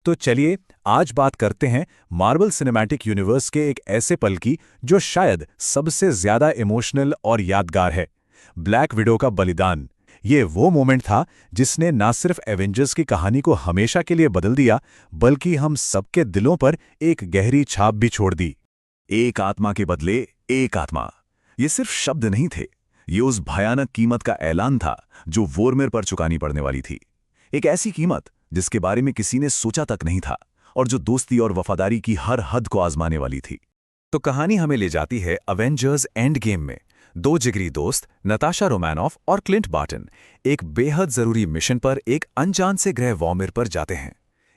तो चलिए आज बात करते हैं मार्वल सिनेमैटिक यूनिवर्स के एक ऐसे पल की जो शायद सबसे ज्यादा इमोशनल और यादगार है। ब्लैक विडो का बलिदान। ये वो मोमेंट था जिसने न सिर्फ एवेंजर्स की कहानी को हमेशा के लिए बदल दिया, बल्कि हम सबके दिलों पर एक गहरी छाप भी छोड़ दी। एक आत्मा के बदले एक आत्मा, ये सिर्फ शब्द नहीं थे, ये उस भयानक कीमत का ऐलान था जो वोरमेर पर चुकानी पड़ने वाली थी। एक ऐसी कीमत जिसके बारे में किसी ने सोचा तक नहीं था और जो दोस्ती और वफादारी की हर हद को आजमाने वाली थी। तो कहानी हमें ले जाती है अवेंजर्स एंड गेम में। दो जिगरी दोस्त नताशा रोमानॉफ और क्लिंट बार्टन एक बेहद जरूरी मिशन पर एक अनजान से ग्रह वॉर्मिर पर जाते हैं।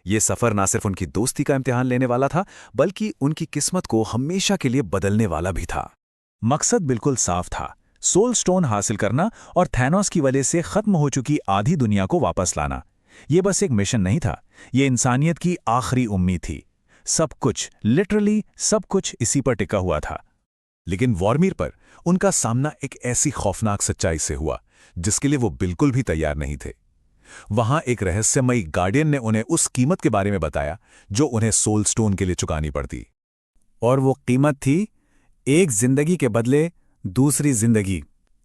ये सफर न सिर्फ उनकी दोस्ती का इम्तिहान लेने वाला था, बल्कि उनकी किस्मत को हमेशा के लिए बदलने वाला भी था। मकसद बिल्कुल साफ था, सोल स्टोन हासिल करना और थैनोस की वजह से खत्म हो चुकी आधी दुनिया को वापस लाना। ये बस एक मिशन नहीं था, ये इंसानियत की आखिरी उम्मीद थी। सब कुछ, लिटरली सब कुछ इसी पर टिका हुआ था। लेकिन वॉर्मिर पर उनका सामना एक ऐसी खौफनाक सच्चाई से हुआ जिसके लिए वो बिल्कुल भी तैयार नहीं थे। वहां एक रहस्यमयी गार्डियन ने उन्हें उस कीमत के बारे में बताया जो उन्हें सोल स्टोन के लिए चुकानी पड़ती। और वो कीमत थी एक जिंदगी के बदले दूसरी जिंदगी।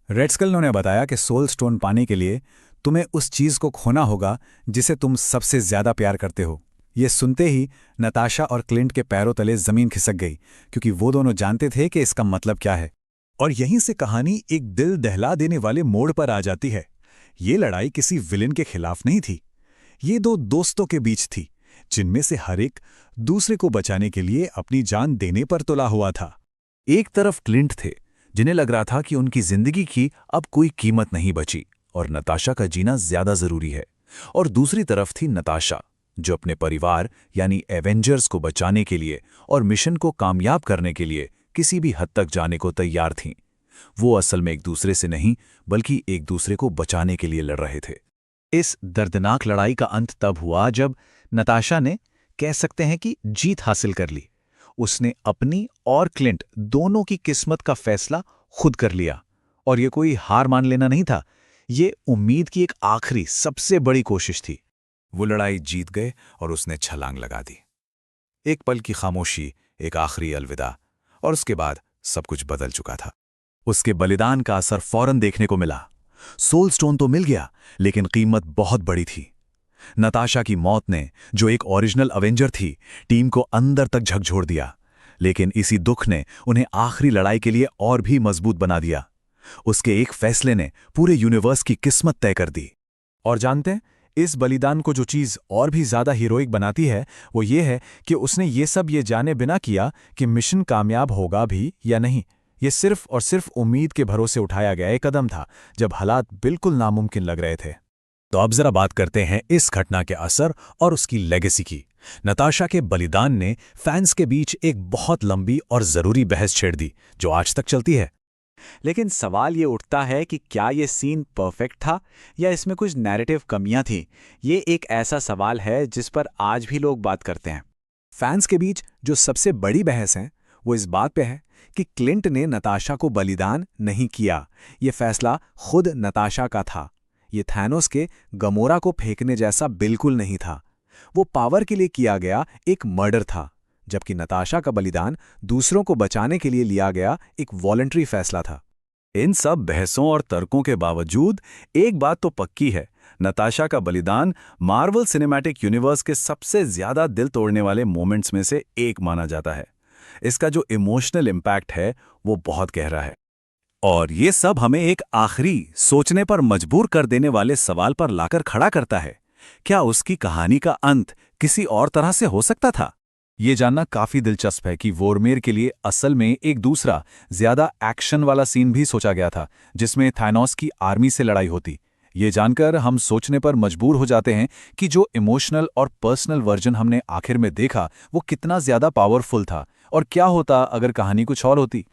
रेड स्कल ने उन्हें बताया कि सोल स्टोन पाने के लिए तुम्हें उस चीज को खोना होगा जिसे तुम सबसे ज्यादा प्यार करते हो। ये सुनते ही नताशा और क्लिंट के पैरों तले जमीन खिसक गई, क्योंकि वो दोनों जानते थे कि इसका मतलब क्या है। और यहीं से कहानी एक दिल दहला देने वाले मोड़ पर आ जाती है। ये लड़ाई किसी विलेन के खिलाफ नहीं थी, ये दो दोस्तों के बीच थी, जिनमें से हर एक दूसरे को बचाने के लिए अपनी जान देने पर तुला हुआ था। एक तरफ क्लिंट थे, जिन्हें लग रहा था कि उनकी जिंदगी की अब कोई कीमत नहीं बची और नताशा का जीना ज्यादा जरूरी है। और दूसरी तरफ थी नताशा, जो अपने परिवार यानी एवेंजर्स को बचाने के लिए और मिशन को कामयाब करने के लिए किसी भी हद तक जाने को तैयार थीं। वो असल में एक दूसरे से नहीं, बल्कि एक दूसरे को बचाने के लिए लड़ रहे थे। इस दर्दनाक लड़ाई का अंत तब हुआ जब नताशा ने, कह सकते हैं कि, जीत हासिल कर ली। उसने अपनी और क्लिंट दोनों की किस्मत का फैसला खुद कर लिया। और ये कोई हार मान लेना नहीं था, ये उम्मीद की एक आखिरी सबसे बड़ी कोशिश थी। वो लड़ाई जीत गए और उसने छलांग लगा दी। एक पल की खामोशी, एक आखिरी अलविदा, और उसके बाद सब कुछ बदल चुका था। उसके बलिदान का असर फौरन देखने को मिला। सोल स्टोन तो मिल गया, लेकिन कीमत बहुत बड़ी थी। नताशा की मौत ने, जो एक ओरिजिनल अवेंजर थी, टीम को अंदर तक झकझोर दिया। लेकिन इसी दुख ने उन्हें आखिरी लड़ाई के लिए और भी मजबूत बना दिया। उसके एक फैसले ने पूरे यूनिवर्स की किस्मत तय कर दी। और जानते हैं, इस बलिदान को जो चीज़ और भी ज़्यादा हीरोइक बनाती है, वो ये है कि उसने ये सब ये जाने बिना किया कि मिशन कामयाब होगा भी या नहीं। ये सिर्फ और सिर्फ उम्मीद के भरोसे उठाया गया एक कदम था, जब हालात बिल्कुल नामुमकिन लग रहे थे। तो अब जरा बात करते हैं इस घटना के असर और उसकी लेगेसी की। नताशा के बलिदान ने फैंस के बीच एक बहुत लंबी और ज़रूरी बहस छेड़ दी, जो आज तक चलती है। लेकिन सवाल ये उठता है कि क्या ये सीन परफेक्ट था या इसमें कुछ नैरेटिव कमियां थीं। ये एक ऐसा सवाल है जिस पर आज भी लोग बात करते हैं। फैंस के बीच जो सबसे बड़ी बहस है वो इस बात पे है कि क्लिंट ने नताशा को बलिदान नहीं किया। ये फैसला खुद नताशा का था। ये थैनोस के गमोरा को फेंकने जैसा बिल्कुल नहीं था। वो पावर के लिए किया गया एक मर्डर था, जबकि नताशा का बलिदान दूसरों को बचाने के लिए लिया गया एक वॉलंटरी फैसला था। इन सब बहसों और तर्कों के बावजूद एक बात तो पक्की है, नताशा का बलिदान मार्वल सिनेमैटिक यूनिवर्स के सबसे ज्यादा दिल तोड़ने वाले मोमेंट्स में से एक माना जाता है। इसका जो इमोशनल इम्पैक्ट है वो बहुत गहरा है। और ये सब हमें एक आखिरी सोचने पर मजबूर कर देने वाले सवाल पर लाकर खड़ा करता है, क्या उसकी कहानी का अंत किसी और तरह से हो सकता था? ये जानना काफी दिलचस्प है कि वोरमेर के लिए असल में एक दूसरा ज्यादा एक्शन वाला सीन भी सोचा गया था, जिसमें थैनोस की आर्मी से लड़ाई होती। ये जानकर हम सोचने पर मजबूर हो जाते हैं कि जो इमोशनल और पर्सनल वर्जन हमने आखिर में देखा वो कितना ज्यादा पावरफुल था, और क्या होता अगर कहानी कुछ और होती।